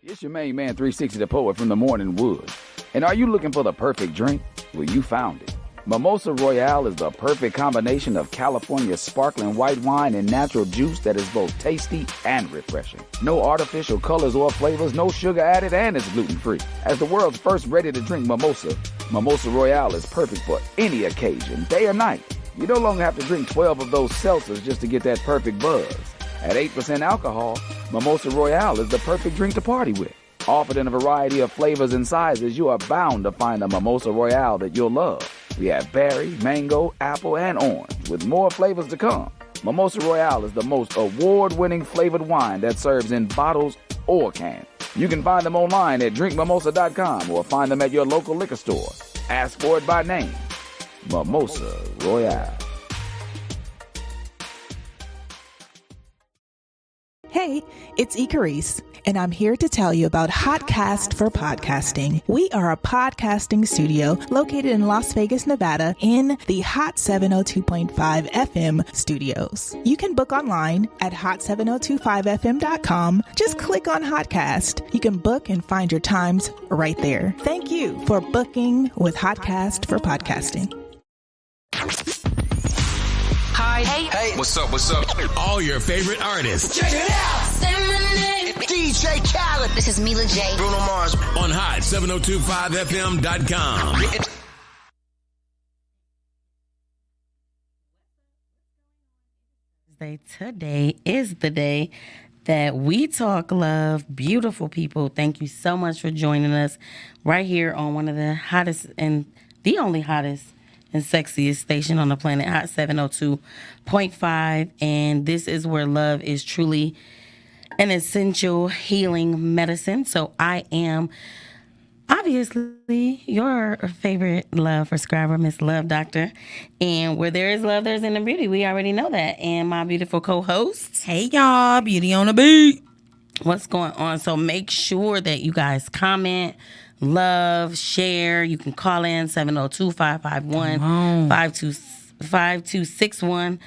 It's your main man 360 the Poet from the Morning Wood. And are you looking for the perfect drink? Well, you found it. Mimosa Royale is the perfect combination of California sparkling white wine and natural juice that is both tasty and refreshing. No artificial colors or flavors, no sugar added, and it's gluten-free. As the world's first ready-to-drink mimosa, Mimosa Royale is perfect for any occasion, day or night. You no longer have to drink 12 of those seltzers just to get that perfect buzz. At 8% alcohol, Mimosa Royale is the perfect drink to party with. Offered in a variety of flavors and sizes, you are bound to find a Mimosa Royale that you'll love. We have berry, mango, apple, and orange, with more flavors to come. Mimosa Royale is the most award-winning flavored wine that serves in bottles or cans. You can find them online at drinkmimosa.com or find them at your local liquor store. Ask for it by name. Mimosa Royale. Hey, it's Icarice, and I'm here to tell you about Hotcast for Podcasting. We are a podcasting studio located in Las Vegas, Nevada, in the Hot 702.5 FM studios. You can book online at hot7025fm.com. Just click on Hotcast. You can book and find your times right there. Thank you for booking with Hotcast for Podcasting. Hi. Hey. What's up? All your favorite artists. Check it out. Say my name. DJ Khaled. This is Mila J. Bruno Mars. On Hot 7025fm.com. Today is the day that we talk love. Beautiful people, thank you so much for joining us right here on one of the hottest and the only hottest and sexiest station on the planet, Hot 702.5. And this is where love is truly an essential healing medicine. So I am obviously your favorite love prescriber, Miss Love Doctor. And where there is love, there's inner beauty. We already know that. And my beautiful co-host. Hey, y'all. Beauty on the beat. What's going on? So make sure that you guys comment, love, share. You can call in 702-551-5261.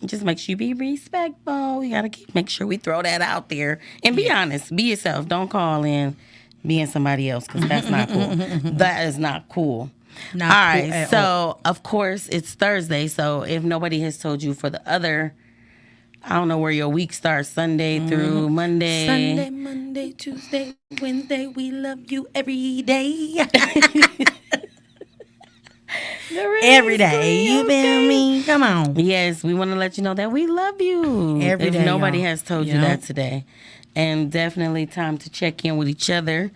Just make sure you be respectful. You gotta make sure we throw that out there. And be honest. Be yourself. Don't call in being somebody else, because that's not cool. That is not cool. All right. So, of course, it's Thursday. So if nobody has told you for the other, I don't know where your week starts, Sunday through Monday. Sunday, Monday, Tuesday, Wednesday, we love you every day. Every day. You feel me? Come on. Yes, we want to let you know that we love you. Every day, nobody y'all. has told you that today. And definitely time to check in with each other.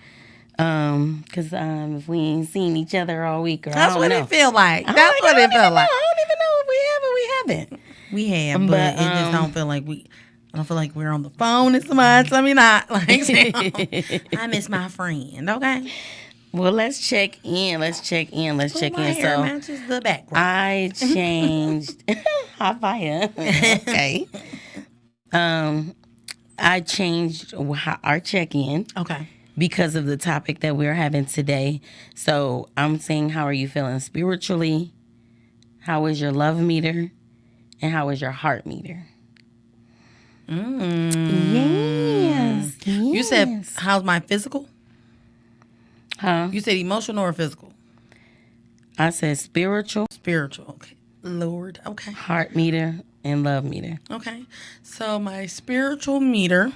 Because if we ain't seen each other all week, that's what it feel like. That's what it feel like. I don't even know if we have or we haven't. We have, but it just don't feel like I don't feel like we're on the phone as much. I mean, not like I miss my friend. Okay. Well, let's check in. My hair matches the background. I changed. Hot fire. Okay. I changed our check-in. Okay. Because of the topic that we're having today. So I'm saying, how are you feeling spiritually? How is your love meter? And how is your heart meter? Yes. You said, how's my physical? Huh? You said emotional or physical? I said spiritual. Spiritual. Okay. Lord. Okay. Heart meter and love meter. Okay. So my spiritual meter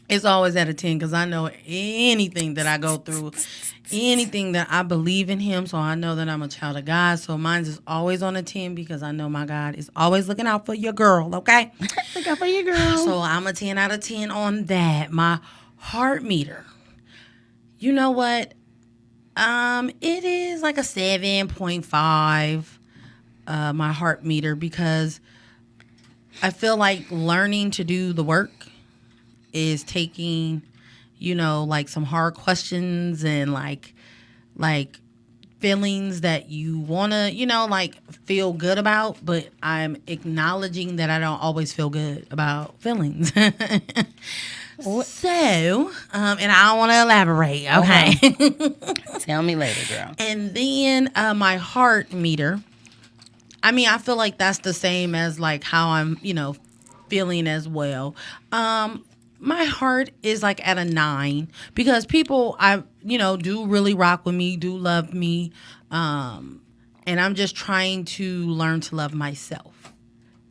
is always at a 10, because I know anything that I go through, anything that I believe in him, so I know that I'm a child of God. So mine is always on a 10, because I know my God is always looking out for your girl, okay? Look out for your girl. So I'm a 10 out of 10 on that. My heart meter, you know what? It is like a 7.5, my heart meter, because I feel like learning to do the work is taking, like some hard questions and like feelings that you want to, feel good about, but I'm acknowledging that I don't always feel good about feelings. So, and I don't want to elaborate, okay? Tell me later, girl. And then my heart meter, I feel like that's the same as like how I'm, feeling as well. my heart is like at a 9 because people do really rock with me, do love me, and I'm just trying to learn to love myself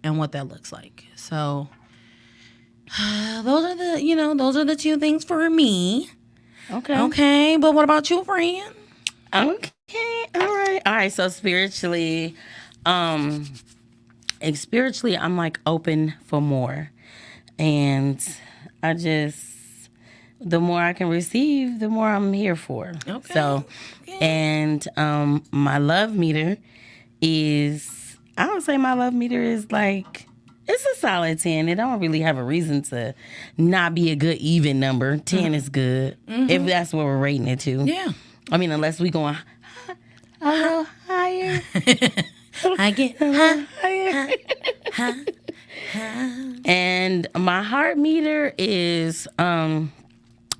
and what that looks like. So those are the 2 things for me. Okay, but what about you, friend? Okay, all right. So spiritually, spiritually, I'm like open for more, and I just, the more I can receive, the more I'm here for. Okay. So, and my love meter is, I would say my love meter is like, it's a solid 10. It don't really have a reason to not be a good even number. 10 is good if that's what we're rating it to. Yeah. I mean, unless we going a little higher. I get higher. And my heart meter is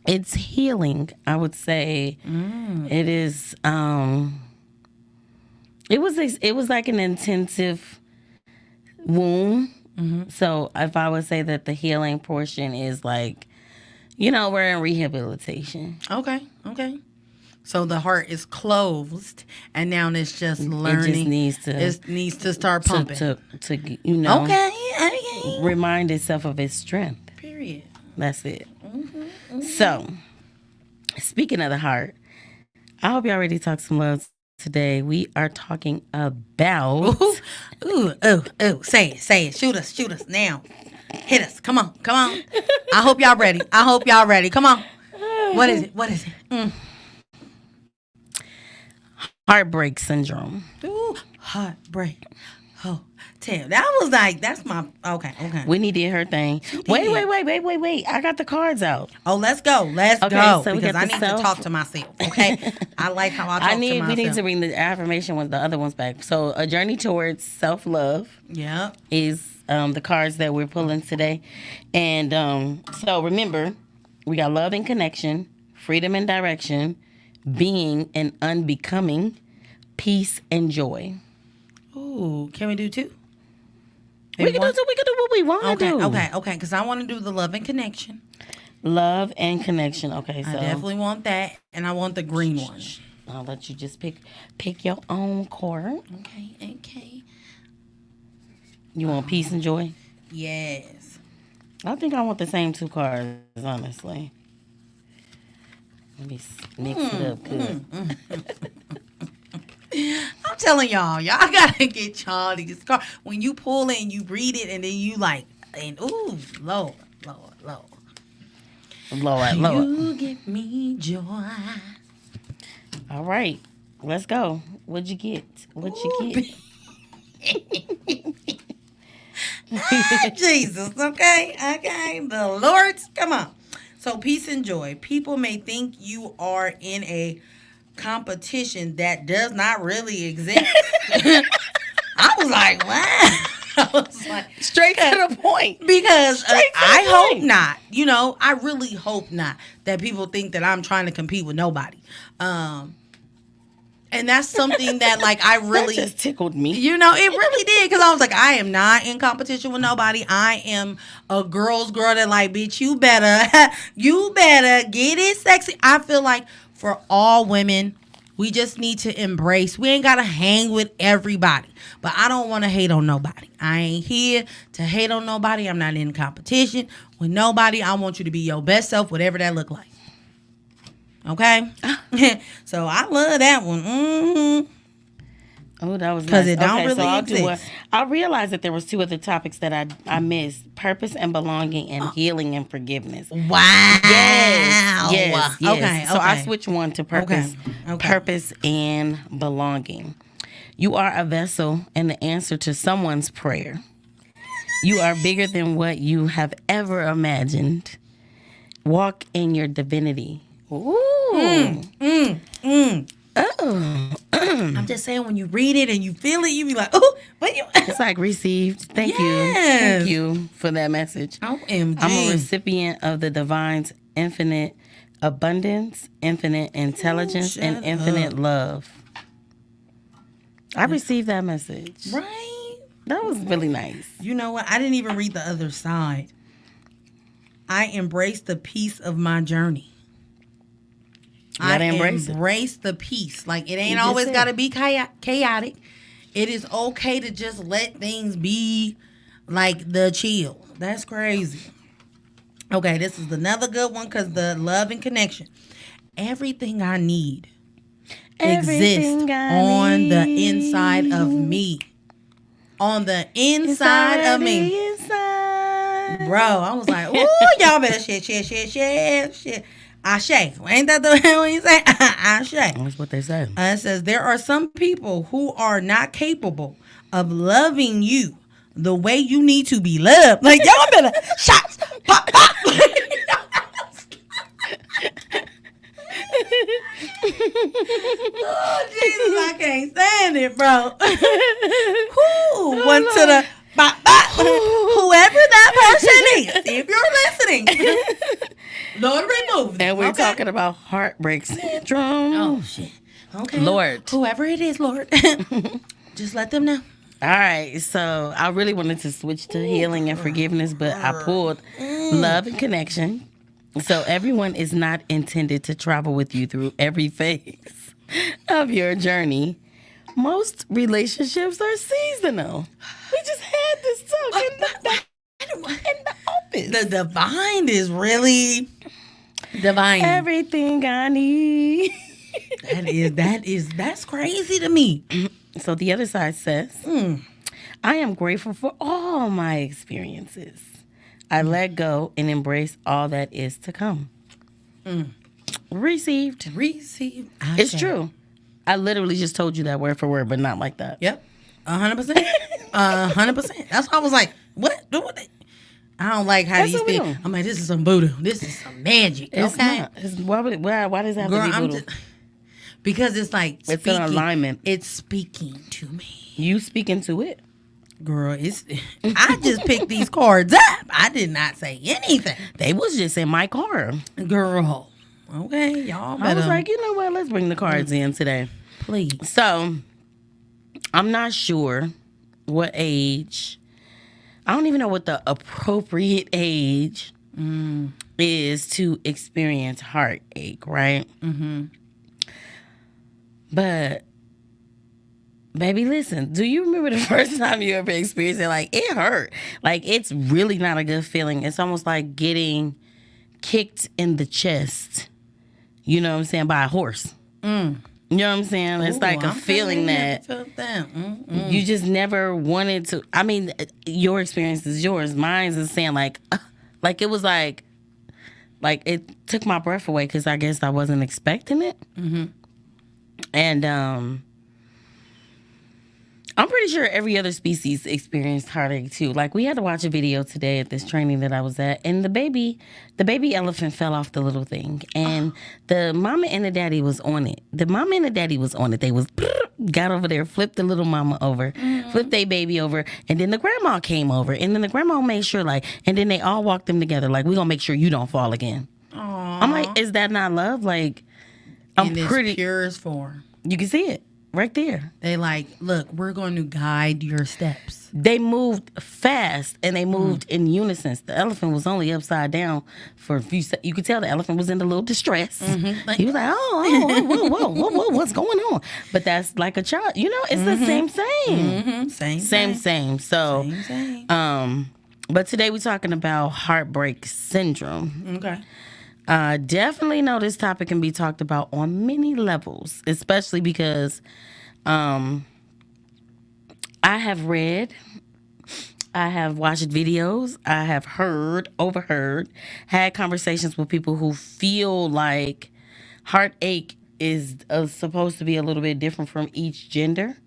it's healing, I would say. It is it was like an intensive wound. So if I would say that the healing portion is like, we're in rehabilitation. Okay. So the heart is closed, and now it's just learning. It needs to start pumping. To Okay. remind itself of its strength. Period. That's it. So, speaking of the heart, I hope y'all already talked some love today. We are talking about... Ooh. Say it. Shoot us now. Hit us. Come on. I hope y'all ready. Come on. What is it? Heartbreak syndrome. Ooh, heartbreak. Oh, that's my, okay. We need to hear her thing. Wait. I got the cards out. Oh, let's go. So because I need to talk to myself, okay? I like how I talk to myself. We need to bring the affirmation with the other ones back. So, a journey towards self-love is the cards that we're pulling today. And so, remember, we got love and connection, freedom and direction, being and unbecoming, peace and joy. Ooh, can we do 2? We can do what we want to do. Okay, because I want to do the love and connection. Love and connection. Okay, so I definitely want that, and I want the green one. I'll let you just pick your own card. Okay. You want peace and joy? Yes. I think I want the same 2 cards, honestly. Let me mix it up good. I'm telling y'all gotta get y'all these cards. When you pull it and you read it, and then you like, and ooh, Lord. You give me joy. All right, let's go. What'd you get? Jesus, okay. The Lord's, come on. So peace and joy. People may think you are in a competition that does not really exist. I was like, wow. Straight to the point. Because I hope not. I really hope not that people think that I'm trying to compete with nobody. And that's something that, like, I really... That just tickled me. It really did. Because I was like, I am not in competition with nobody. I am a girl's girl that, like, bitch, you better get it sexy. I feel like for all women, we just need to embrace. We ain't got to hang with everybody. But I don't want to hate on nobody. I ain't here to hate on nobody. I'm not in competition with nobody. I want you to be your best self, whatever that look like. Okay? So I love that one. Oh, that was nice. Because it don't really exist. I realized that there was 2 other topics that I missed. Purpose and belonging, and healing and forgiveness. Wow. Yes. Okay. So I switched one to purpose. Okay. Purpose and belonging. You are a vessel and the answer to someone's prayer. You are bigger than what you have ever imagined. Walk in your divinity. Ooh. I'm just saying, when you read it and you feel it, you be like, oh, what you... It's like received. Thank you for that message. OMG. I'm a recipient of the divine's infinite abundance, infinite intelligence, and infinite love. I received that message. Right? That was really nice. You know what? I didn't even read the other side. I embrace the peace of my journey. I embrace the peace. Like, it ain't always got to be chaotic. It is okay to just let things be like the chill. That's crazy. Okay, this is another good one because the love and connection. Everything I need exists on the inside of me. On the inside of me. Bro, I was like, ooh, y'all better shit. Ashe. Ain't that the way you say? Ashe. That's what they say. It says, there are some people who are not capable of loving you the way you need to be loved. Like, y'all better shots. Pop, pop. Oh, Jesus, I can't stand it, bro. Who went to the whoever that person is, if you're listening, Lord, remove them. And we're talking about heartbreak syndrome. Oh, shit. Okay. Lord. Whoever it is, Lord. Just let them know. All right. So I really wanted to switch to healing and forgiveness, but I pulled love and connection. So everyone is not intended to travel with you through every phase of your journey. Most relationships are seasonal. We just had this talk in the office. The divine is really divine. Everything I need. That's crazy to me. So the other side says, I am grateful for all my experiences. I let go and embrace all that is to come. Received. It's true. I literally just told you that word for word, but not like that. Yep. 100%. 100%. That's why I was like, what? I don't like how these things. I'm like, this is some voodoo. This is some magic. It's okay. not. Why does it have to be voodoo? Because it's like it's an alignment. It's speaking to me. You speaking to it. Girl, I just picked these cards up. I did not say anything. They was just in my car. Girl. Okay, y'all better. I was like, you know what? Let's bring the cards in today. Please. So, I'm not sure what age. I don't even know what the appropriate age is to experience heartache, right? Mm-hmm. But, baby, listen, do you remember the first time you ever experienced it? Like, it hurt. Like, it's really not a good feeling. It's almost like getting kicked in the chest, you know what I'm saying, by a horse. You know what I'm saying? It's like a feeling that you just never wanted to. I mean, your experience is yours. Mine is saying like it was like it took my breath away because I guess I wasn't expecting it. Mm-hmm. And I'm pretty sure every other species experienced heartache too. Like, we had to watch a video today at this training that I was at, and the baby elephant fell off the little thing, and the mama and the daddy was on it. The mama and the daddy was on it. They was got over there, flipped the little mama over, flipped their baby over, and then the grandma came over, and then the grandma made sure and then they all walked them together. Like, we gonna make sure you don't fall again. Aww. I'm like, is that not love? Like, I'm pretty purest form. You can see it. Right there. They like, look, we're going to guide your steps. They moved fast and they moved in unison. The elephant was only upside down for a few seconds. You could tell the elephant was in a little distress. Mm-hmm. Like, he was like, whoa, what's going on? But that's like a child. You know, it's the same. Mm-hmm. Same. So, same. But today we're talking about heartbreak syndrome. Okay. Definitely know this topic can be talked about on many levels, especially because I have read, I have watched videos, I have overheard, had conversations with people who feel like heartache is supposed to be a little bit different from each gender.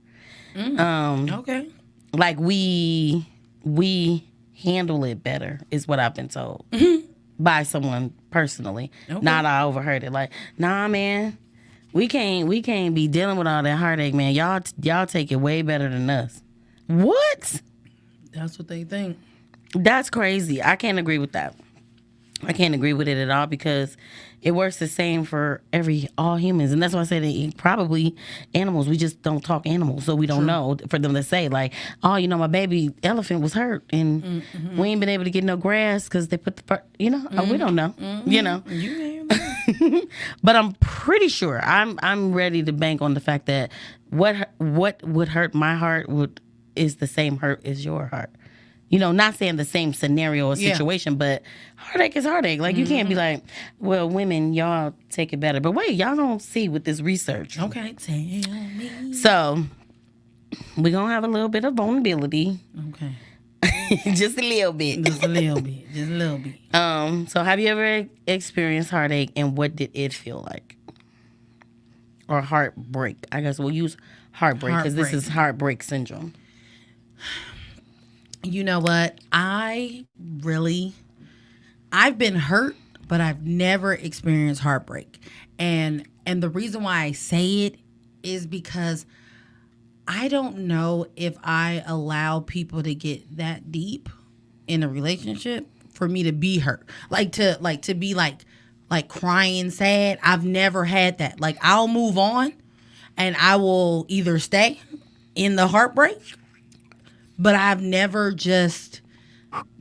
Okay. Like we handle it better is what I've been told. By someone personally. Okay. Not I overheard it. Like, nah, man, we can't be dealing with all that heartache, man. Y'all take it way better than us. What? That's what they think. That's crazy. I can't agree with that. I can't agree with it at all because it works the same for all humans, and that's why I said probably animals. We just don't talk animals, so we don't know for them to say like, "Oh, my baby elephant was hurt, and we ain't been able to get no grass because they put the we don't know, But I'm pretty sure I'm ready to bank on the fact that what would hurt my heart is the same hurt as your heart. Not saying the same scenario or situation, but heartache is heartache. Like, you can't be like, well, women, y'all take it better. But wait, y'all don't see with this research. Okay, tell me. So, we're going to have a little bit of vulnerability. Okay. Just a little bit. Just a little bit. Just a little bit. So, have you ever experienced heartache, and what did it feel like? Or heartbreak. I guess we'll use heartbreak because this is heartbreak syndrome. You know what? I've been hurt, but I've never experienced heartbreak. And the reason why I say it is because I don't know if I allow people to get that deep in a relationship for me to be hurt. Like to be like crying sad. I've never had that. Like, I'll move on and I will either stay in the heartbreak, but I've never just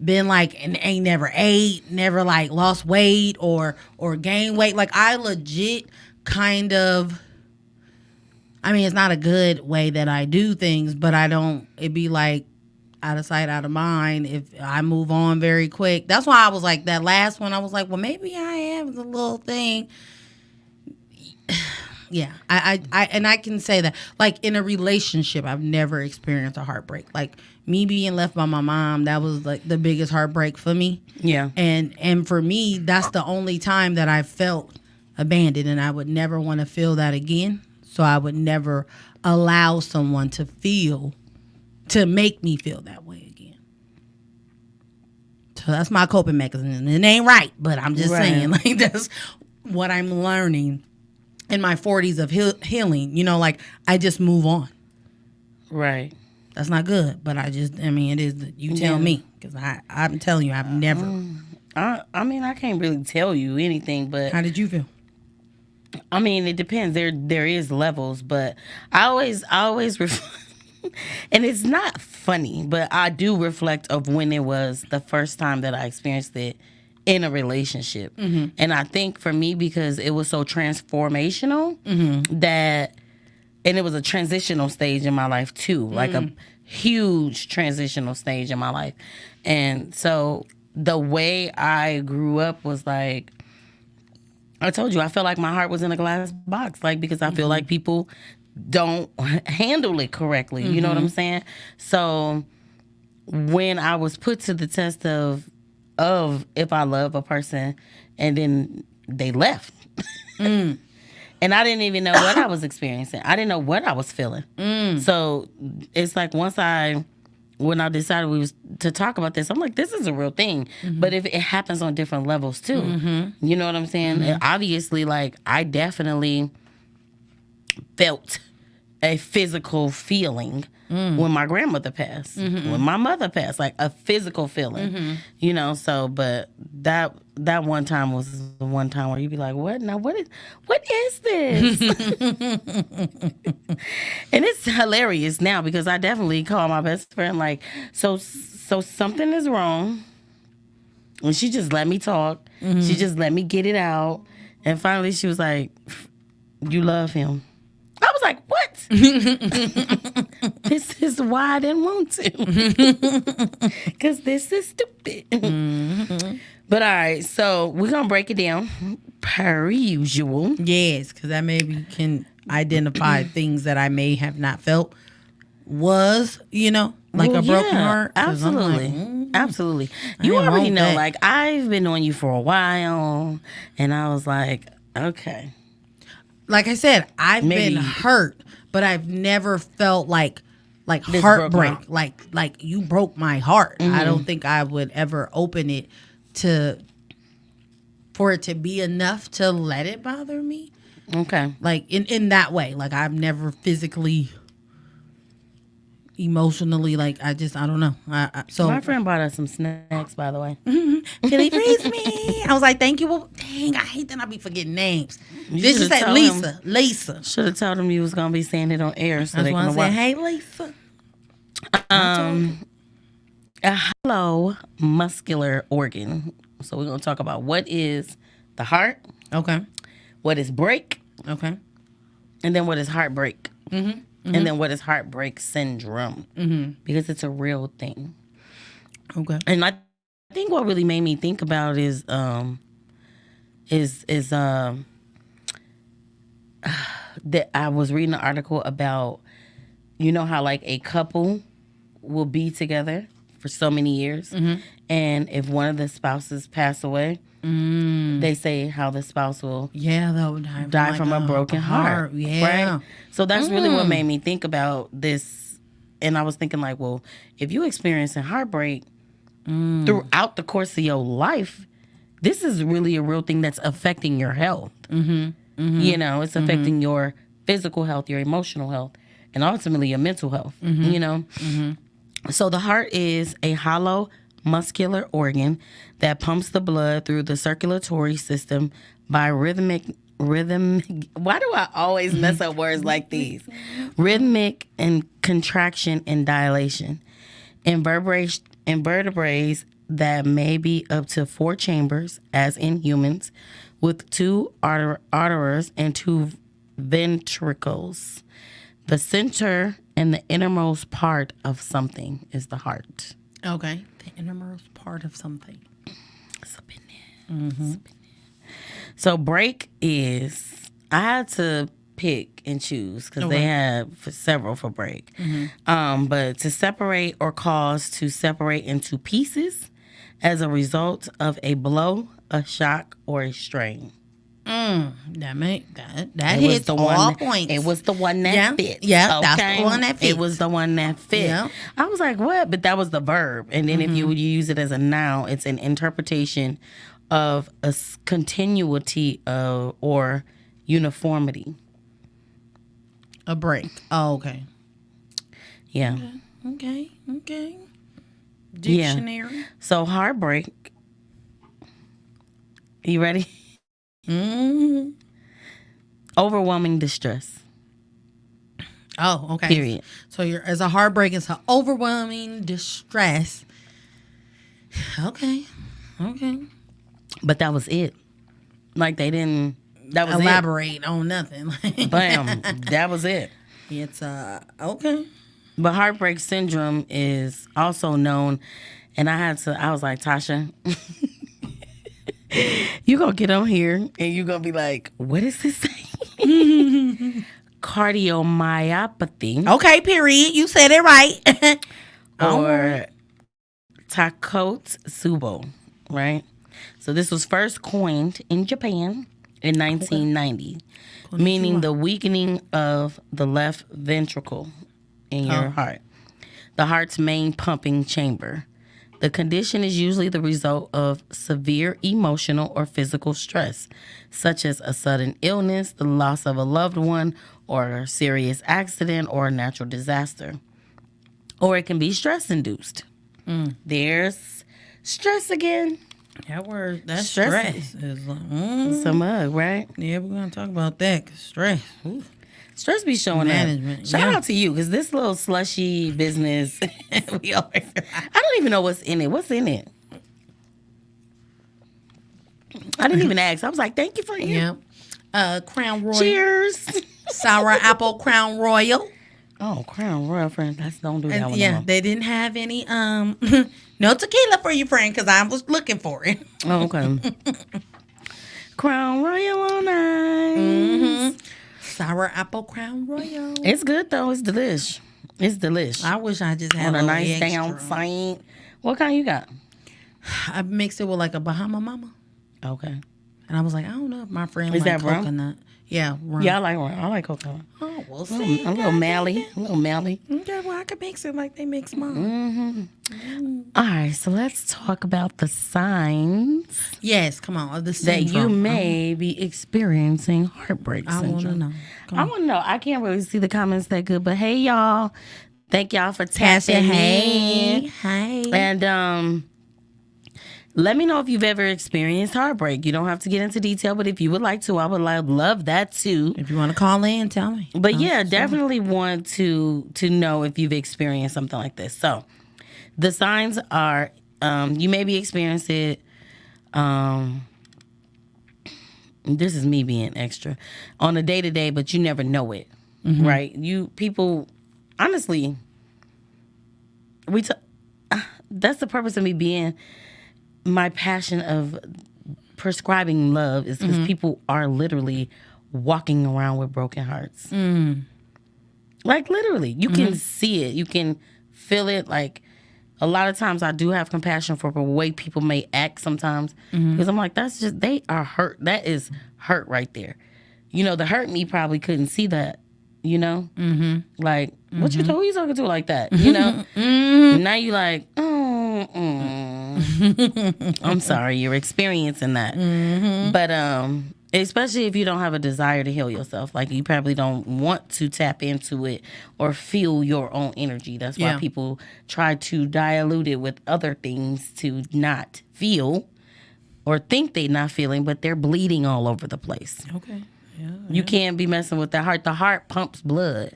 been like, and ain't never ate, never like lost weight or gained weight. Like, I legit kind of, I mean, it's not a good way that I do things, but it'd be like out of sight, out of mind if I move on very quick. That's why I was like, that last one, I was like, well, maybe I have the little thing. Yeah, I can say that. Like, in a relationship, I've never experienced a heartbreak. Like, me being left by my mom, that was like the biggest heartbreak for me. Yeah. And for me, that's the only time that I felt abandoned, and I would never want to feel that again. So I would never allow someone to make me feel that way again. So that's my coping mechanism. It ain't right, but I'm just saying, like, that's what I'm learning in my 40s of healing. Like, I just move on. Right. That's not good, but it is. You tell me, because I'm telling you, I've never. I can't really tell you anything, but How did you feel? I mean, it depends. There is levels, but I always and it's not funny, but I do reflect of when it was the first time that I experienced it in a relationship. Mm-hmm. And I think for me, because it was so transformational, that, and it was a transitional stage in my life too, like a huge transitional stage in my life. And so the way I grew up was like, I told you, I felt like my heart was in a glass box, like, because I feel like people don't handle it correctly. You know what I'm saying? So when I was put to the test of if I love a person and then they left, and I didn't even know what I was experiencing. I didn't know what I was feeling. So it's like when I decided we was to talk about this, I'm like, this is a real thing. But if it happens on different levels too, you know what I'm saying? And obviously, like, I definitely felt a physical feeling when my grandmother passed, when my mother passed, like a physical feeling, so, but that one time was the one time where you'd be like, what is this? And it's hilarious now because I definitely call my best friend like, so something is wrong. And she just let me talk. She just let me get it out. And finally she was like, you love him. I was like, what? This is why I didn't want to. Because this is stupid. But all right, so we're going to break it down per usual. Yes, because that maybe can identify things that I may have not felt was, like a broken heart. Absolutely. Like, absolutely. You already know, that. Like, I've been on you for a while, and I was like, okay. Like I said, I've been hurt, but I've never felt like heartbreak. Like you broke my heart. I don't think I would ever open it for it to be enough to let it bother me. Okay. Like in that way. Like, I've never physically emotionally, like I don't know. So My friend bought us some snacks, by the way. Philly freeze me. I was like, thank you. Well, dang, I hate that I be forgetting names. You This is should've that told him. Lisa. Should have told them you was gonna be saying it on air, so That's they why I can said, watch. hey, Lisa. A hollow muscular organ. So we're gonna talk about what is the heart, Okay. what is break, Okay. and then what is heartbreak, Mm-hmm. and then what is heartbreak syndrome, because it's a real thing. Okay. And I think what really made me think about is that I was reading an article about, you know how like a couple will be together for so many years, and if one of the spouses pass away, they say how the spouse will Yeah, that would die from a broken heart. Yeah. Right? So that's really what made me think about this. And I was thinking like, well, if you experiencing heartbreak throughout the course of your life, this is really a real thing that's affecting your health. You know, it's affecting your physical health, your emotional health, and ultimately your mental health, you know? So the heart is a hollow muscular organ that pumps the blood through the circulatory system by rhythmic. Why do I always mess up words like these? Rhythmic and contraction and dilation. Invertebrates that may be up to 4 chambers, as in humans, with 2 arteries and 2 ventricles. The center and the innermost part of something is the heart. Okay. The innermost part of something. It's up in there. It's up in there. So break is, I had to pick and choose because they have several for break. But to separate or cause to separate into pieces as a result of a blow, a shock, or a strain. That It hits was the all one, points. It was the one that Yeah, fit. yeah, that's the one that It fits. was the one that fit. Yeah. I was like, what? But that was the verb. And then if you would use it as a noun, it's an interpretation of a continuity of, or uniformity. A break. Oh, okay. Yeah. Okay. Dictionary. So heartbreak. You ready? Overwhelming distress. Oh, okay. Period. So as a heartbreak, it's an overwhelming distress. Okay. But that was it. Like they didn't. That was Elaborate on nothing. it. Bam. That was it. It's okay. But heartbreak syndrome is also known, and I was like, Tasha, you gonna get on here and you gonna be like, what is this saying? Cardiomyopathy. Okay, period. You said it right. Or Takotsubo, right? So this was first coined in Japan in 1990, meaning the weakening of the left ventricle in your heart, the heart's main pumping chamber. The condition is usually the result of severe emotional or physical stress, such as a sudden illness, the loss of a loved one, or a serious accident or a natural disaster. Or it can be stress-induced. There's stress again. That word, that's Stress. stress. Is like, Some mug, right? yeah, we're going to talk about that. 'Cause stress. Ooh. Stress be showing Management, up. Shout yeah. out to you, because this little slushy business, we always, I don't even know what's in it. What's in it? I didn't even ask. I was like, thank you for you. Yeah. Crown Royal. Cheers. Sour apple Crown Royal. Oh, Crown Royal, friend. Don't do that one. Yeah, no more. they didn't have any no tequila for you, friend, because I was looking for it. Oh, okay. Crown Royal on ice. Sour apple Crown Royal. It's good though. It's delish. It's delish. I wish I just had On a little nice extra. downside. What kind you got? I mixed it with like a Bahama Mama. Okay. And I was like, I don't know if my friend Is like that rum? coconut. Yeah, rum. Yeah, I like cocoa. Oh, we'll A see. little Mally. A little Mally. Okay, well, I could mix it like they mix mine. All right, so let's talk about the signs Yes, come on. Of the that syndrome. you may be experiencing heartbreak I syndrome. want to know. Come I on. want to know. I can't really see the comments that good, but hey, y'all. Thank y'all for tapping in. Hey. And let me know if you've ever experienced heartbreak. You don't have to get into detail, but if you would like to, I would love that too. If you want to call in, tell me. But yeah, definitely want to know if you've experienced something like this. So the signs are you maybe experience it. This is me being extra on a day-to-day, but you never know it, right? People, honestly, that's the purpose of me being my passion of prescribing love is because people are literally walking around with broken hearts. Like literally, you can see it, you can feel it. Like a lot of times I do have compassion for the way people may act sometimes because I'm like, that's just, they are hurt. That is hurt right there. You know, the hurt me probably couldn't see that, you know? Like, what you who you talking to like that, you know? Now you like, I'm sorry, you're experiencing that. But especially if you don't have a desire to heal yourself, like you probably don't want to tap into it or feel your own energy. That's why people try to dilute it with other things to not feel or think they're not feeling, but they're bleeding all over the place. Okay. Yeah. You can't be messing with the heart. The heart pumps blood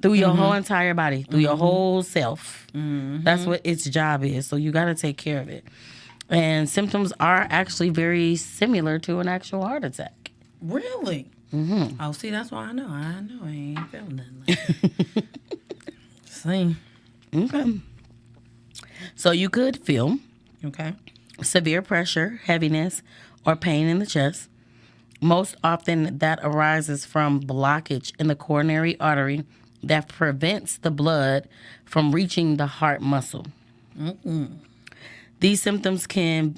through your whole entire body, through your whole self. That's what its job is. So you got to take care of it. And symptoms are actually very similar to an actual heart attack. Really? Oh, see, that's why I know. I ain't feeling nothing like that. See. Okay. So you could feel severe pressure, heaviness, or pain in the chest. Most often that arises from blockage in the coronary artery that prevents the blood from reaching the heart muscle. These symptoms can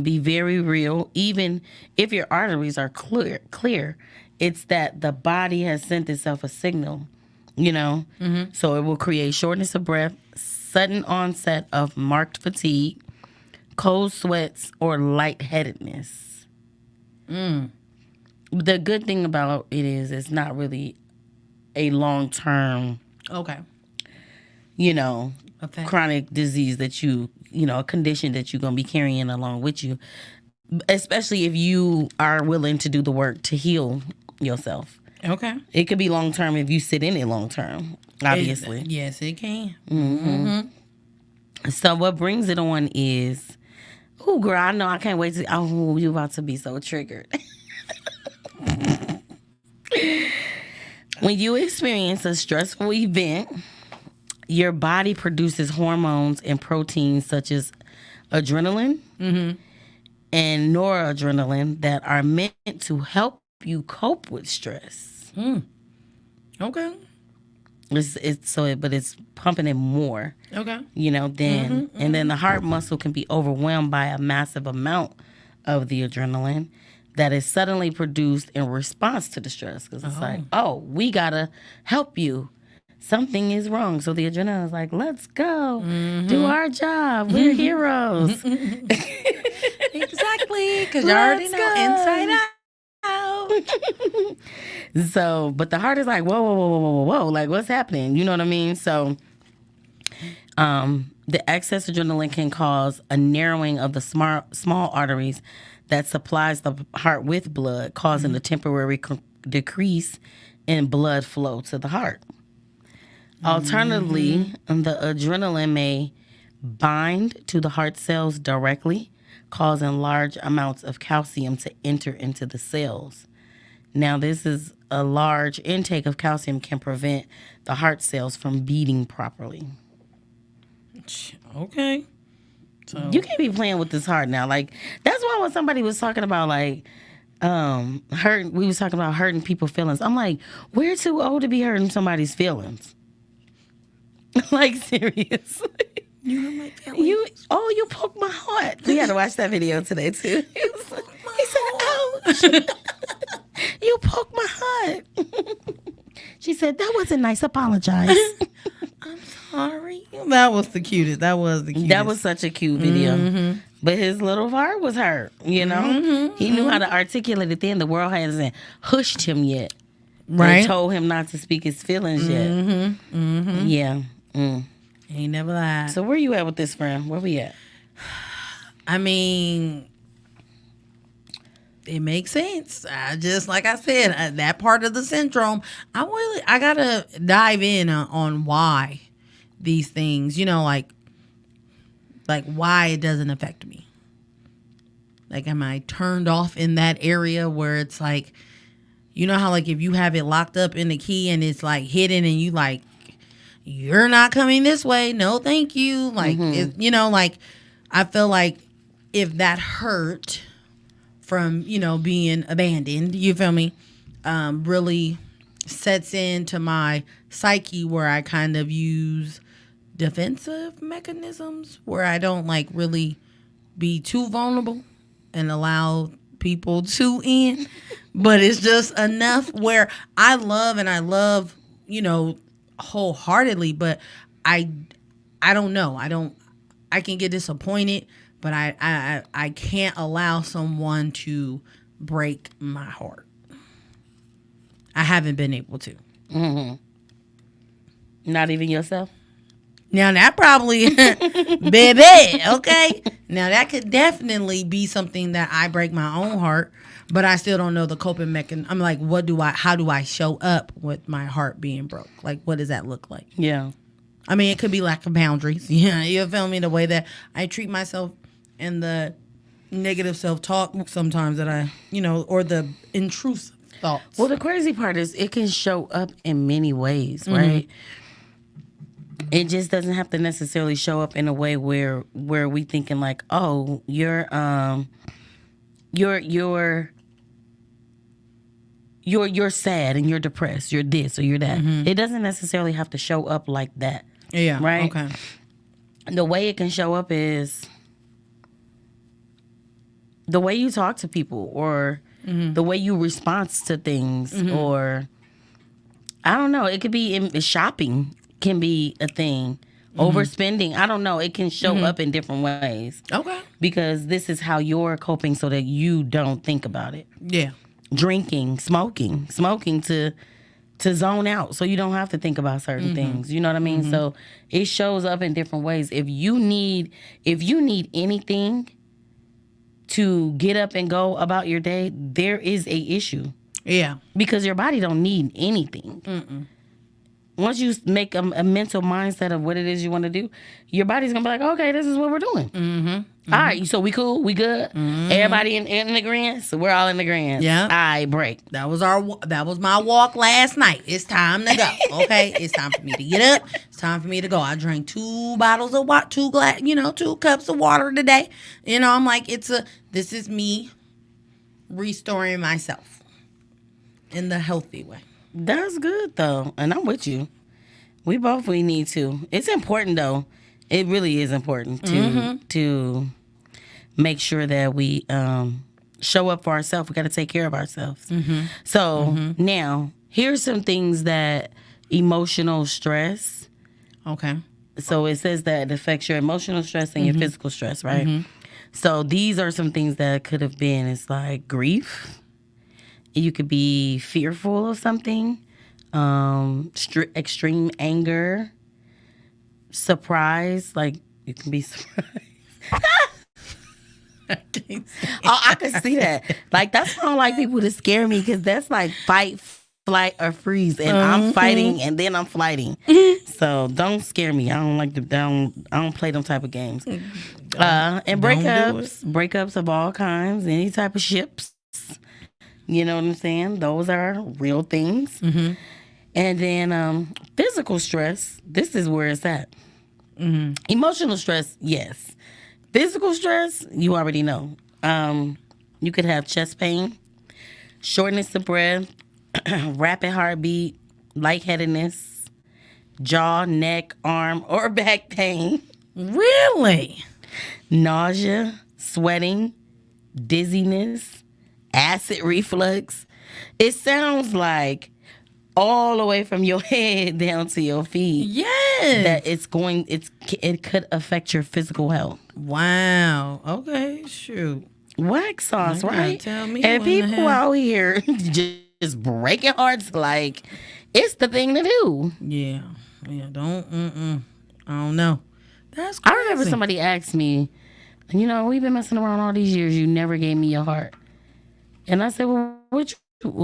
be very real, even if your arteries are clear. It's that the body has sent itself a signal, you know? So it will create shortness of breath, sudden onset of marked fatigue, cold sweats, or lightheadedness. The good thing about it is it's not really a long-term, you know, chronic disease that you know, a condition that you're going to be carrying along with you, especially if you are willing to do the work to heal yourself. Okay. It could be long-term if you sit in it long-term, obviously. Yes, it can. So what brings it on is, oh, girl, I know I can't wait to, oh, you're about to be so triggered. When you experience a stressful event, your body produces hormones and proteins such as adrenaline and noradrenaline that are meant to help you cope with stress. Okay. But it's pumping it more. Okay. You know, and then the heart muscle can be overwhelmed by a massive amount of the adrenaline that is suddenly produced in response to the stress. Because it's like, oh, we got to help you. Something is wrong. So the adrenaline is like, let's go. Do our job. We're heroes. Exactly. Because you already know inside out. So, but the heart is like, whoa. Like, what's happening? You know what I mean? So, the excess adrenaline can cause a narrowing of the small arteries that supplies the heart with blood, causing a temporary decrease in blood flow to the heart. Alternatively, the adrenaline may bind to the heart cells directly, causing large amounts of calcium to enter into the cells. Now, this is a large intake of calcium can prevent the heart cells from beating properly. Okay. So you can't be playing with this heart now. Like, that's why when somebody was talking about, like, we was talking about hurting people's feelings. I'm like, we're too old to be hurting somebody's feelings. Like, seriously. You hurt my feelings. You poked my heart. We had to watch that video today, too. He said, ouch. You poked my heart. She said, that wasn't nice. Apologize. I'm sorry. That was the cutest. That was such a cute video. But his little heart was hurt, you know? He knew how to articulate it then. The world hasn't hushed him yet. Right. And told him not to speak his feelings yet. Yeah. Ain't never lied. So where you at with this, friend? Where we at? I mean, it makes sense. Just like I said, that part of the syndrome, I gotta dive in on why these things, like why it doesn't affect me. Like, am I turned off in that area where it's like, you know how like if you have it locked up in the key and it's like hidden and you like, you're not coming this way. No, thank you. Like, like I feel like if that hurt from, being abandoned, you feel me, really sets into my psyche where I kind of use defensive mechanisms where I don't like really be too vulnerable and allow people to in. But it's just enough where I love, wholeheartedly, but I don't know. I can get disappointed, but I can't allow someone to break my heart. I haven't been able to. Not even yourself? Now that probably, baby, okay? Now that could definitely be something that I break my own heart, but I still don't know the coping mechanism. I'm like, how do I show up with my heart being broke? Like, what does that look like? Yeah. I mean, it could be lack of boundaries. Yeah, you feel me? The way that I treat myself and the negative self-talk sometimes that I, or the intrusive thoughts. Well, the crazy part is it can show up in many ways, right? It just doesn't have to necessarily show up in a way where we thinking like, oh, you're sad and you're depressed, you're this or you're that. It doesn't necessarily have to show up like that. Yeah. Right? Okay. The way it can show up is the way you talk to people or the way you respond to things or I don't know. It could be in shopping can be a thing. Overspending, I don't know. It can show up in different ways. Okay. Because this is how you're coping so that you don't think about it. Yeah. Drinking, smoking to zone out so you don't have to think about certain things. You know what I mean? So it shows up in different ways. If you need anything to get up and go about your day, there is a issue. Yeah. Because your body don't need anything. Once you make a mental mindset of what it is you want to do, your body's going to be like, okay, this is what we're doing. All right, so we cool? We good? Everybody in agreement? So we're all in agreement. Yeah. All right, break. That was my walk last night. It's time to go. Okay, it's time for me to get up. It's time for me to go. I drank 2 bottles of water, 2 cups of water today. I'm like, this is me restoring myself in the healthy way. That's good though, and I'm with you. We need to. It's important though. It really is important to make sure that we show up for ourselves. We got to take care of ourselves. So now, here's some things that emotional stress. Okay. So it says that it affects your emotional stress and your physical stress, right? So these are some things that could have been. It's like grief. You could be fearful of something, extreme anger, surprise. Like, you can be surprised. I can see that. Like, that's why I don't like people to scare me because that's like fight, flight, or freeze. And I'm fighting and then I'm flighting. So don't scare me. I don't like I don't play them type of games. And breakups of all kinds, any type of ships. You know what I'm saying? Those are real things. And then physical stress, this is where it's at. Emotional stress, yes. Physical stress, you already know. You could have chest pain, shortness of breath, rapid heartbeat, lightheadedness, jaw, neck, arm, or back pain. Really? Nausea, sweating, dizziness, acid reflux. It sounds like all the way from your head down to your feet. Yes. That it could affect your physical health. Wow. Okay, shoot. Wax sauce, right? Tell me and people out here just breaking hearts. Like, it's the thing to do. Yeah. Don't. I don't know. That's crazy. I remember somebody asked me, we've been messing around all these years. You never gave me your heart. And I said, well,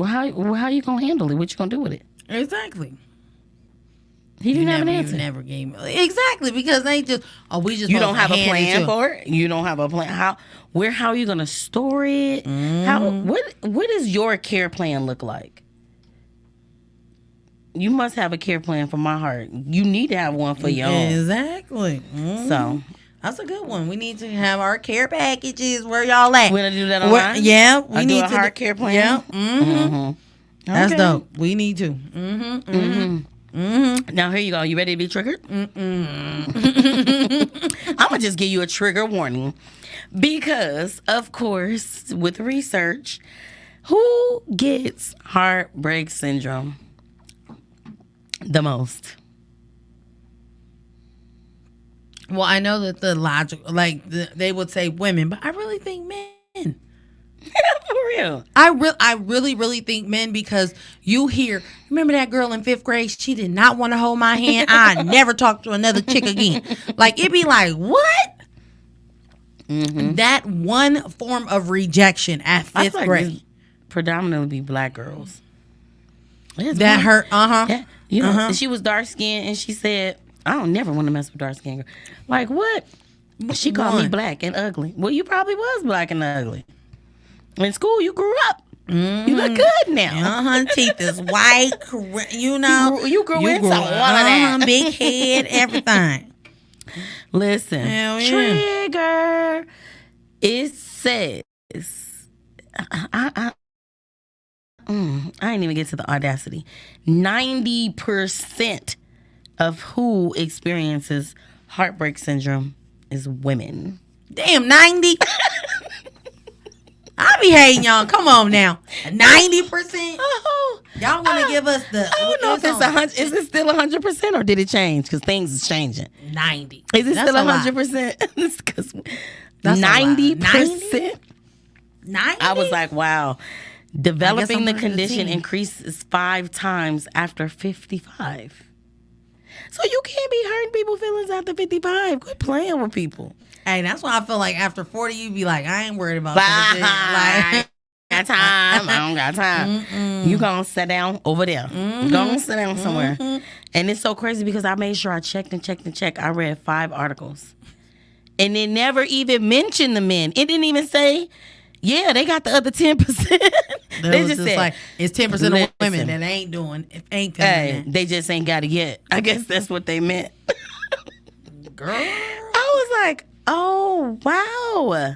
how you gonna handle it? What you gonna do with it? Exactly. He didn't have an answer. You never gave me exactly because they just you don't have a plan for it. You don't have a plan. How are you gonna store it? What does your care plan look like? You must have a care plan for my heart. You need to have one for your own. Exactly. So that's a good one. We need to have our care packages. Where y'all at? We're gonna do that online. Yeah, we need do a heart care plan. Yeah. That's Okay. dope. We need to. Now here you go. You ready to be triggered? I'm gonna just give you a trigger warning because, of course, with research, who gets heartbreak syndrome the most? Well, I know that the logic, they would say women, but I really think men. For real. I really think men, because you hear, remember that girl in 5th grade? She did not want to hold my hand. I never talk to another chick again. Like, it'd be like, what? That one form of rejection at 5th grade. Predominantly be black girls. That hurt. Yeah, she was dark skinned and she said, I don't never want to mess with dark skinned girl. Like, what? She called me black and ugly. Well, you probably was black and ugly. In school, you grew up. You look good now. Teeth is white. You know. You grew into all of that. Big head, everything. Listen. Hell yeah. Trigger. It says, I didn't even get to the audacity. 90% of who experiences heartbreak syndrome is women. Damn, 90? I be hating y'all. Come on now. 90%? Y'all want to give us the... I don't know if it's 100. Is it still 100% or did it change? Because things is changing. 90. Is it still 100%? Because 90%? 90? I was like, wow. Developing the condition increases 5 times after 55. So you can't be hurting people's feelings after 55. Quit playing with people. Hey, that's why I feel like after 40, you be like, I ain't worried about that. Got time. I don't got time. You gonna sit down over there. Gonna sit down somewhere. And it's so crazy because I made sure I checked. I read 5 articles. And it never even mentioned the men. It didn't even say, yeah, they got the other 10%. They just said, like, it's 10% of women that ain't coming in. They just ain't got it yet. I guess that's what they meant. Girl. I was like, oh, wow.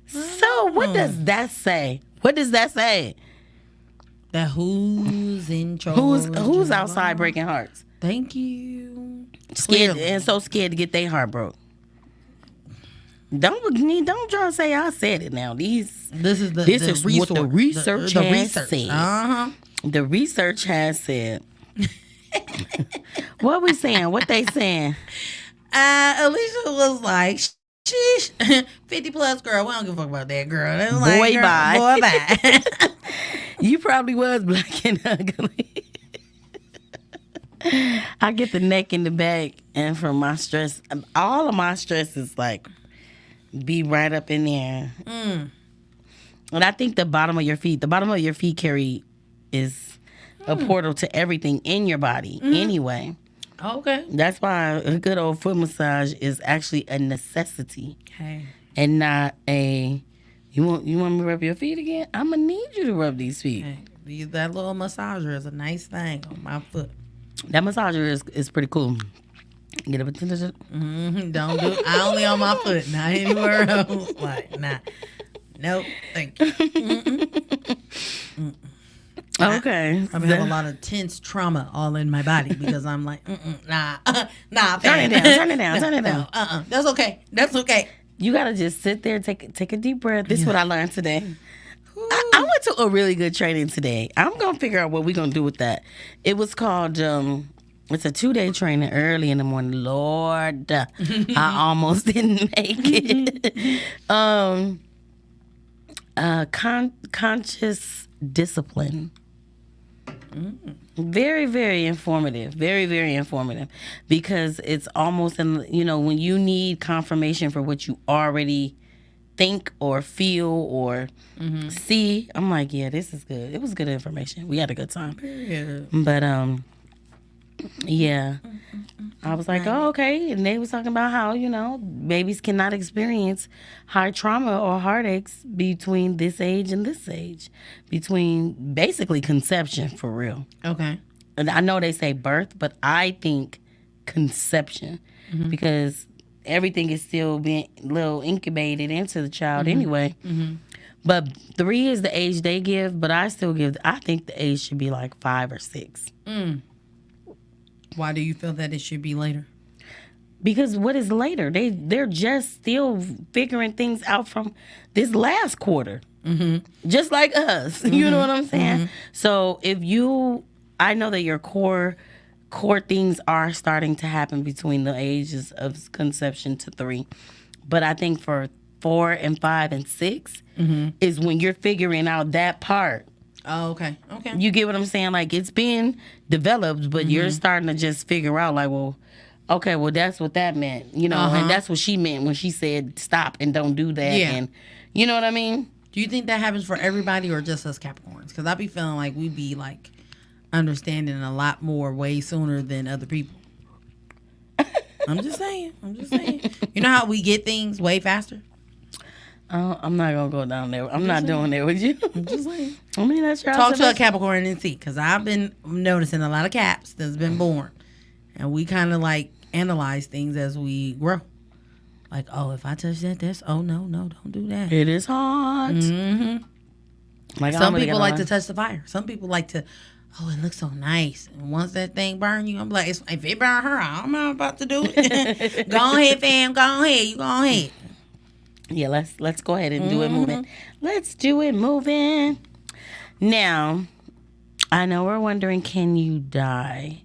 So what does that say? What does that say? That who's in charge? Who's outside breaking hearts? Thank you. Scared and so scared to get their heart broke. Don't try to say I said it now. This is what the research has said. The research has said. What we saying? What they saying? Alicia was like, sheesh, 50 plus girl. We don't give a fuck about that girl. They was boy, like, bye. Boy, bye. You probably was black and ugly. I get the neck and the back, and from my stress, all of my stress is like be right up in there. And I think the bottom of your feet carry is a portal to everything in your body anyway. Okay. That's why a good old foot massage is actually a necessity. Okay. And not a, you want me to rub your feet again? I'm going to need you to rub these feet. Hey, that little massager is a nice thing on my foot. That massager is pretty cool. Get up. Don't do it. I only on my foot, not anywhere else. Like, nah. Nope. Thank you. Okay. I have a lot of tense trauma all in my body because I'm like, nah. Turn it down. That's okay. You gotta just sit there, take a deep breath. This is what I learned today. I went to a really good training today. I'm gonna figure out what we're gonna do with that. It was called it's a 2-day training early in the morning. Lord, I almost didn't make it. Conscious discipline. Very, very informative. Very, very informative. Because it's almost, when you need confirmation for what you already think or feel or see, I'm like, yeah, this is good. It was good information. We had a good time. Yeah. But, yeah. I was like, oh, okay. And they was talking about how, babies cannot experience high trauma or heartaches between this age and this age. Between basically conception, for real. Okay. And I know they say birth, but I think conception. Because everything is still being little incubated into the child anyway. But 3 is the age they give, but I think the age should be like 5 or 6. Why do you feel that it should be later? Because what is later? They're just still figuring things out from this last quarter. Just like us. You know what I'm saying? So I know that your core things are starting to happen between the ages of conception to 3. But I think for 4 and 5 and 6 is when you're figuring out that part. Oh, okay. Okay. You get what I'm saying? Like, it's being developed, but you're starting to just figure out, like, well, okay, well, that's what that meant, and that's what she meant when she said stop and don't do that. Yeah. And you know what I mean? Do you think that happens for everybody or just us Capricorns? Because I be feeling like we be, like, understanding a lot more way sooner than other people. I'm just saying. You know how we get things way faster? I'm not going to go down there. I'm not doing that with you. I'm just saying. I mean, that's your Talk to a Capricorn and see, because I've been noticing a lot of Caps that's been born. And we kind of like analyze things as we grow. Like, oh, if I touch that, oh, no, don't do that. It is hot. Like, some people like to touch the fire. Some people like to, oh, it looks so nice. And once that thing burn you, I'm like, if it burn her, I'm not about to do it. Go ahead, fam. Go ahead. You go ahead. Yeah, let's go ahead and do it moving. Let's do it moving. Now, I know we're wondering, can you die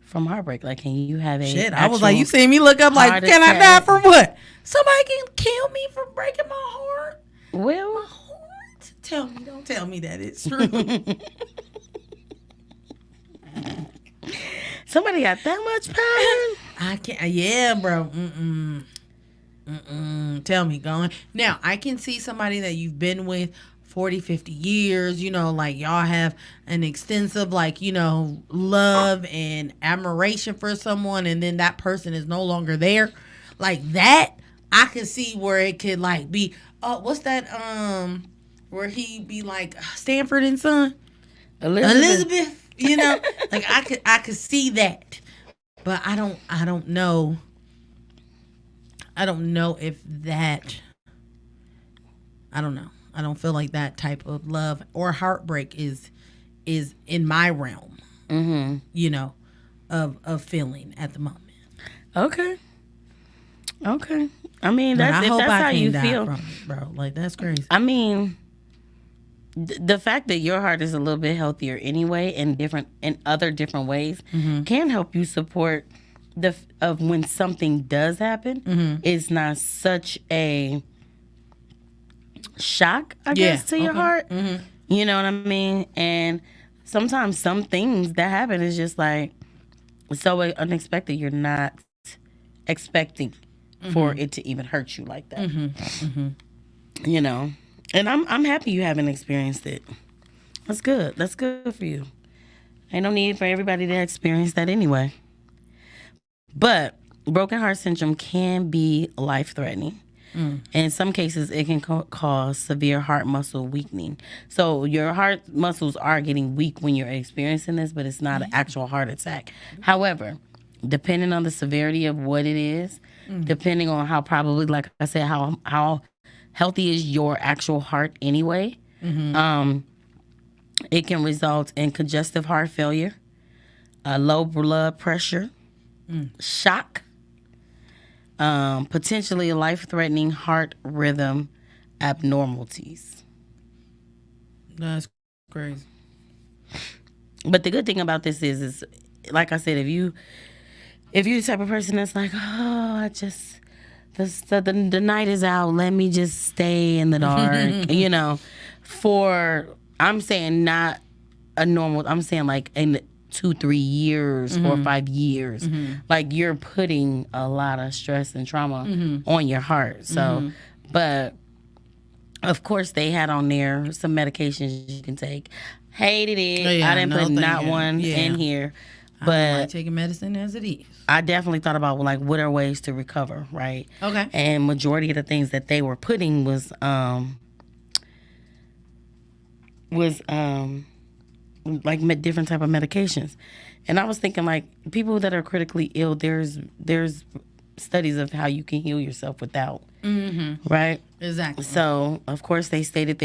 from heartbreak? Like, can you have a shit? I was like, you see me look up like, can I die from what? Somebody can kill me for breaking my heart. Well, my heart. Tell me, don't tell me that it's true. Somebody got that much power? I can't. Yeah, bro. Tell me, going. Now, I can see somebody that you've been with 40, 50 years, like y'all have an extensive, love and admiration for someone, and then that person is no longer there. Like that, I can see where it could, be, what's that, where he be like Stanford and Son? Elizabeth, like I could see that. But I don't know. I don't know if that, I don't know. I don't feel like that type of love or heartbreak is in my realm, of feeling at the moment. Okay. I mean, that's how you feel. From it, bro. Like, that's crazy. I mean, the fact that your heart is a little bit healthier anyway in other different ways can help you support of when something does happen. It's not such a shock, I guess, to your heart. You know what I mean? And sometimes some things that happen is just like so unexpected. You're not expecting for it to even hurt you like that. And I'm happy you haven't experienced it. That's good. That's good for you. Ain't no need for everybody to experience that anyway. But broken heart syndrome can be life-threatening. In some cases, it can cause severe heart muscle weakening. So your heart muscles are getting weak when you're experiencing this, but it's not an actual heart attack. However, depending on the severity of what it is, depending on how probably, like I said, how healthy is your actual heart anyway, it can result in congestive heart failure, low blood pressure, shock, potentially life-threatening heart rhythm abnormalities. That's crazy. But the good thing about this is like I said, if you're the type of person that's like, oh, the night is out, let me just stay in the dark, I'm saying not a normal. I'm saying like in 2-3 years or 5 years, like you're putting a lot of stress and trauma on your heart. So, but of course they had on there some medications you can take. Hated it. Oh, yeah, I didn't put not one Yeah. in here. I don't But like taking medicine as it is. I definitely thought about like what are ways to recover, right? Okay. And majority of the things that they were putting was like different type of medications. And I was thinking like people that are critically ill, there's studies of how you can heal yourself without, right? Exactly. So of course they stated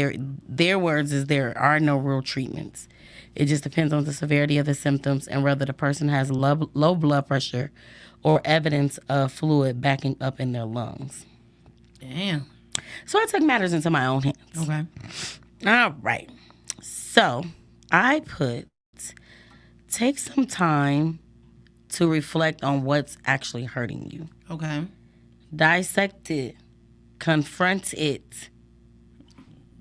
their words is there are no real treatments. It just depends on the severity of the symptoms and whether the person has low blood pressure or evidence of fluid backing up in their lungs. Damn. So I took matters into my own hands. Okay. All right. So I take some time to reflect on what's actually hurting you. Okay. Dissect it. Confront it.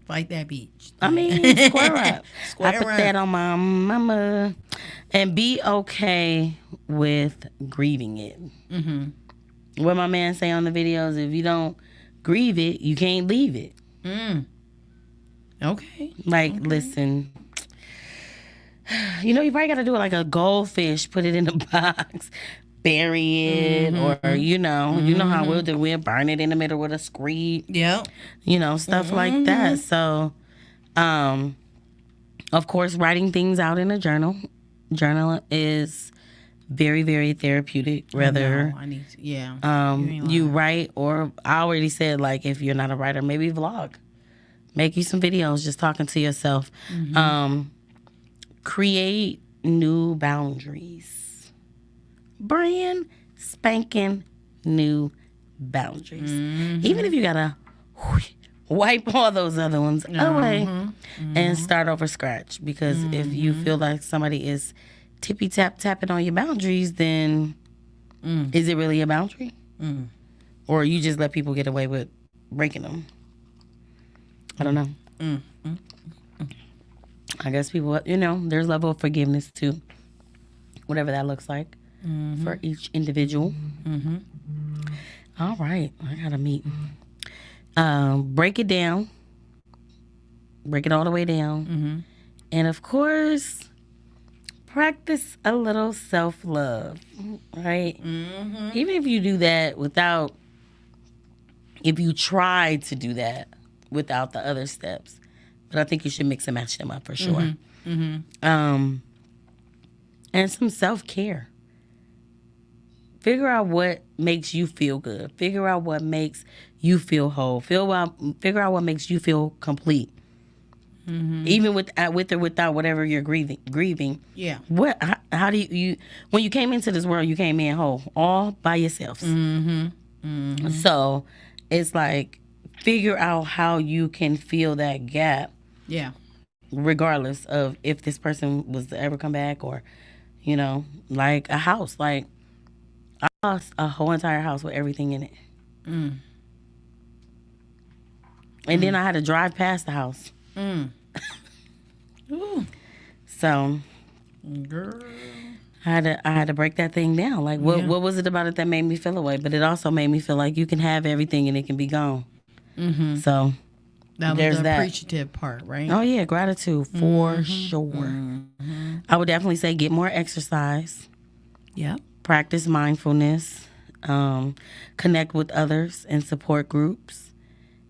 Fight that beach. I mean, square up. Square I put up. that on my mama. And be okay with grieving it. What my man say on the videos, if you don't grieve it, you can't leave it. Okay. Like, listen, you know, you probably got to do it like a goldfish, put it in a box, bury it, or, you know how we'll do. We'll burn it in the middle with a screed, Yep. you know, stuff like that. So, of course, writing things out in a journal. Journal is very, very therapeutic. Whether I need to, yeah. you write, or I already said, like, if you're not a writer, maybe vlog. Make you some videos just talking to yourself. Create new boundaries. Brand spanking new boundaries. Even if you gotta wipe all those other ones away and start over scratch. Because if you feel like somebody is tapping on your boundaries, then is it really a boundary? Or you just let people get away with breaking them? I don't know. I guess people, you know, there's level of forgiveness too. Whatever that looks like for each individual. All right. I got to meet. Break it down. Break it all the way down. And of course, practice a little self-love, right? Even if you do that if you try to do that without the other steps. But I think you should mix and match them up for sure. And some self-care. Figure out what makes you feel good. Figure out what makes you feel whole. Figure out what makes you feel complete. Even with or without whatever you're grieving. Yeah. How do you when you came into this world, you came in whole, all by yourselves. So it's like, figure out how you can fill that gap. Yeah. Regardless of if this person was to ever come back, or, you know, like a house. Like, I lost a whole entire house with everything in it. And then I had to drive past the house. So, Girl. I had to break that thing down. Like, what was it about it that made me feel away? But it also made me feel like you can have everything and it can be gone. So That was there's the that appreciative part, right? Oh yeah, gratitude for sure. I would definitely say get more exercise. Yep. Practice mindfulness. Connect with others in support groups,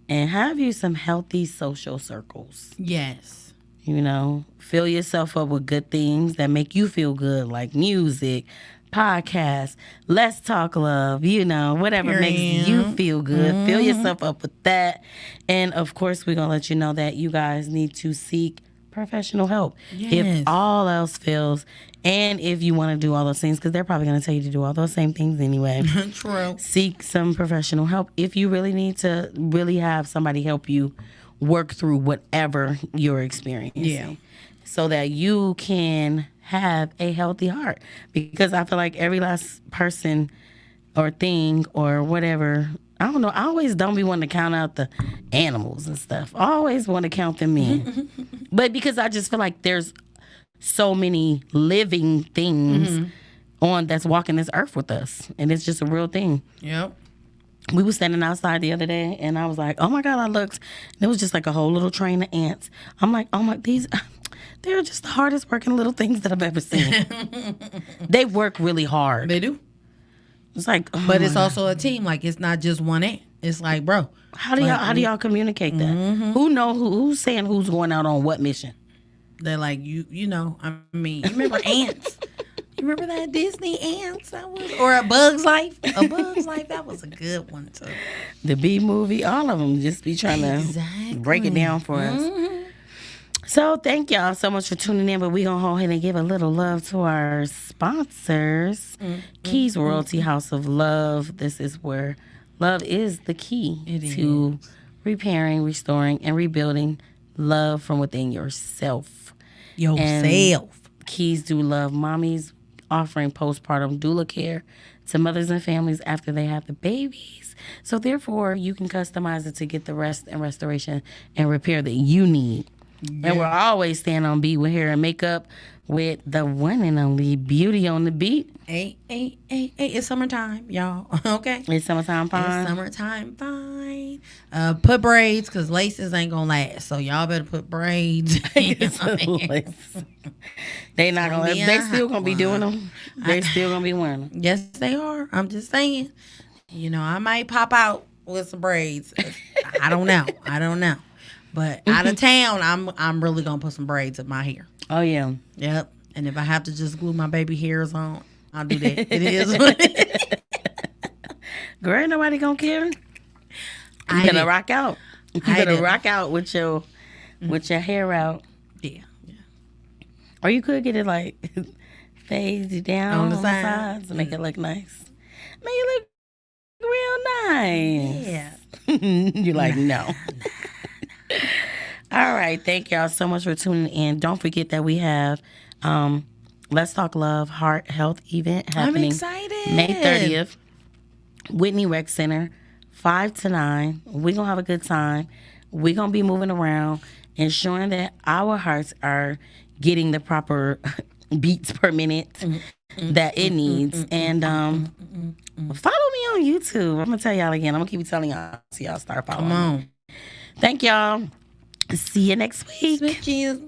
and have you some healthy social circles. Yes. You know, fill yourself up with good things that make you feel good, like music, podcasts, Let's Talk Love, you know, whatever makes you feel good. Fill yourself up with that. And of course, we're going to let you know that you guys need to seek professional help. Yes. If all else fails, and if you want to do all those things, because they're probably going to tell you to do all those same things anyway. True. Seek some professional help if you really need to really have somebody help you work through whatever you're experiencing. Yeah. So that you can have a healthy heart. Because I feel like every last person or thing or whatever, I don't know, I always don't be wanting to count out the animals and stuff. I always want to count them in. But because I just feel like there's so many living things that's walking this earth with us. And it's just a real thing. Yep. We were standing outside the other day, and I was like, oh my God, I looked. And it was just like a whole little train of ants. I'm like, they're just the hardest working little things that I've ever seen. They work really hard. They do. It's like, but it's also a team. Like, it's not just one ant. It's like, bro. How do y'all communicate that? Who's saying who's going out on what mission? They're like, you know, I mean, you remember ants? You remember that Disney ants? Or A Bug's Life? A Bug's Life, that was a good one too. The Bee Movie, all of them just be trying to break it down for us. So thank y'all so much for tuning in, but we gonna go ahead and give a little love to our sponsors. Keys Royalty House of Love. This is where love is the key to repairing, restoring, and rebuilding love from within yourself. And Keys do love mommies, offering postpartum doula care to mothers and families after they have the babies. So therefore, you can customize it to get the rest and restoration and repair that you need. Yeah. And we're always staying on beat with hair and makeup with the one and only Beauty on the Beat. Hey, it's summertime, y'all. Okay? It's summertime fine. It's summertime fine. Put braids, because laces ain't going to last. So y'all better put braids. They not going to. They still going to be doing them. They still going to be wearing them. Yes, they are. I'm just saying. You know, I might pop out with some braids. I don't know. But out of town, I'm really going to put some braids in my hair. Oh, yeah. Yep. And if I have to just glue my baby hairs on, I'll do that. It is what it is. Girl, ain't nobody gonna care. You better rock out. You better rock out with your hair out. Yeah. Or you could get it like fade down on the sides and make it look nice. Make it look real nice. Yeah. You're like, no. All right. Thank y'all so much for tuning in. Don't forget that we have Let's Talk Love Heart Health event happening. I'm excited. May 30th, Whitney Rec Center, 5 to 9. We're going to have a good time. We're going to be moving around, ensuring that our hearts are getting the proper beats per minute that it needs. And follow me on YouTube. I'm going to tell y'all again. I'm going to keep telling y'all so y'all start following me. Thank y'all. See you next week. Switches.